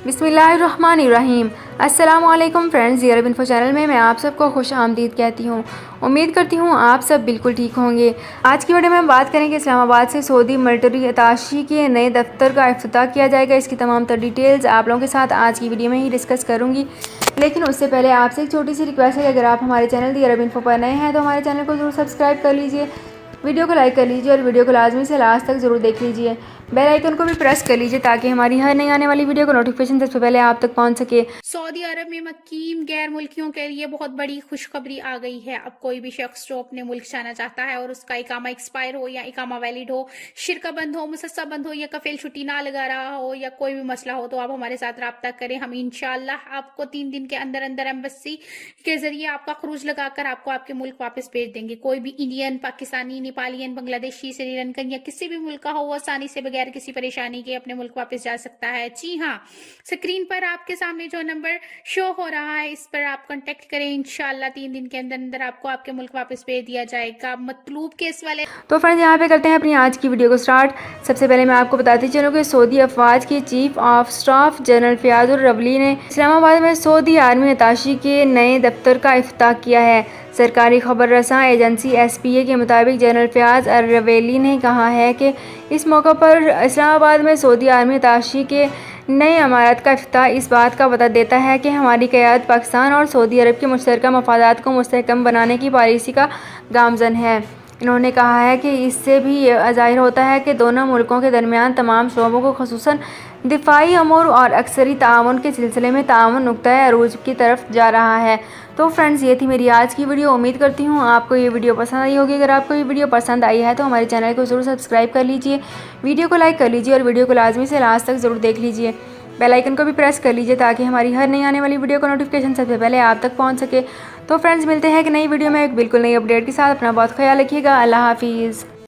बिस्मिल्लाहिर्रहमानिर्रहीम। अस्सलामुअलैकुम फ्रेंड्स, ज़ी अरब info channel में मैं आप सबको खुश आमदीद कहती हूँ। उम्मीद करती हूँ आप सब बिल्कुल ठीक होंगे। आज की वीडियो में हम बात करेंगे इस्लामाबाद से सऊदी मिलिट्री अताशी के नए दफ्तर का इफ्तिताह किया जाएगा। इसकी तमाम तर डिटेल्स आप लोगों के साथ आज की वीडियो में ही डिस्कस करूँगी। लेकिन उससे पहले आपसे एक छोटी सी रिक्वेस्ट है कि अगर आप हमारे चैनल ज़ी अरब इन्फो पर नए हैं तो हमारे चैनल को ज़रूर सब्सक्राइब कर लीजिए, वीडियो को लाइक कर लीजिए और वीडियो को लाजमी से लास्ट तक ज़रूर देख लीजिए। बेल आइकन को भी प्रेस कर लीजिए ताकि हमारी हर नई आने वाली वीडियो का नोटिफिकेशन सबसे पहले आप तक पहुंच सके। सऊदी अरब में मुकीम गैर मुल्कियों के लिए बहुत बड़ी खुशखबरी आ गई है। अब कोई भी शख्स जो अपने मुल्क जाना चाहता है और उसका इकामा एक्सपायर हो या इकामा वैलिड हो, शिरका बंद हो, मुसस्सा बंद हो या कफील छुट्टी ना लगा रहा हो या कोई भी मसला हो तो आप हमारे साथ रब्ता करें। हम इंशाल्लाह आपको 3 दिन के अंदर अंदर एम्बेसी के जरिए आपका खरूज लगाकर आपको आपके मुल्क वापस भेज देंगे। कोई भी इंडियन, पाकिस्तानी, नेपालियन, बांग्लादेशी, श्रीलंकन या किसी भी मुल्क का हो वो आसानी से बगैर किसी परेशानी के अपने मुल्क वापस जा सकता है। जी हाँ, स्क्रीन पर आपके सामने जो नंबर शो हो रहा है इस पर आप कांटेक्ट करें। इंशाल्लाह 3 दिन के अंदर अंदर आपको आपके मुल्क वापस भेज दिया जाएगा। मतलूब केस वाले तो फ्रेंड्स यहाँ पे करते हैं अपनी आज की वीडियो को स्टार्ट। सबसे पहले मैं आपको बताती चलूँ कि सऊदी अफवाज के चीफ ऑफ स्टाफ जनरल फ़याज़ुर रवली ने इस्लामाबाद में सऊदी आर्मी अताशी के नए दफ्तर का इफ्तिताह किया है। सरकारी खबर रसां एजेंसी SPA के मुताबिक जनरल फ़याज़ रवेली ने कहा है कि इस मौका पर इस्लामाबाद में सऊदी आर्मी अताशी के नई इमारत का इफ्तिताह इस बात का पता देता है कि हमारी क़यादत पाकिस्तान और सऊदी अरब के मुश्तरका मफादात को मुस्तहकम बनाने की पॉलिसी का गामज़न है। इन्होंने कहा है कि इससे भी ज़ाहिर होता है कि दोनों मुल्कों के दरमियान तमाम शोबों को ख़ुसूसन दिफाई अमूर और अक्सरी ताउन के सिलसिले में ताउन नुक्ता अरूज की तरफ जा रहा है। तो फ्रेंड्स, ये थी मेरी आज की वीडियो। उम्मीद करती हूँ आपको ये वीडियो पसंद आई होगी। अगर आपको ये वीडियो पसंद आई है तो हमारे चैनल को ज़रूर सब्सक्राइब कर लीजिए, वीडियो को लाइक कर लीजिए और वीडियो को लाजमी से लास्ट तक ज़रूर देख लीजिए। बेल आइकन को भी प्रेस कर लीजिए ताकि हमारी हर नई आने वाली वीडियो का नोटिफिकेशन सबसे पहले आप तक पहुँच सके। तो फ्रेंड्स, मिलते हैं एक नई वीडियो में एक बिल्कुल नई अपडेट के साथ। अपना बहुत ख्याल रखिएगा। अल्लाह हाफिज़।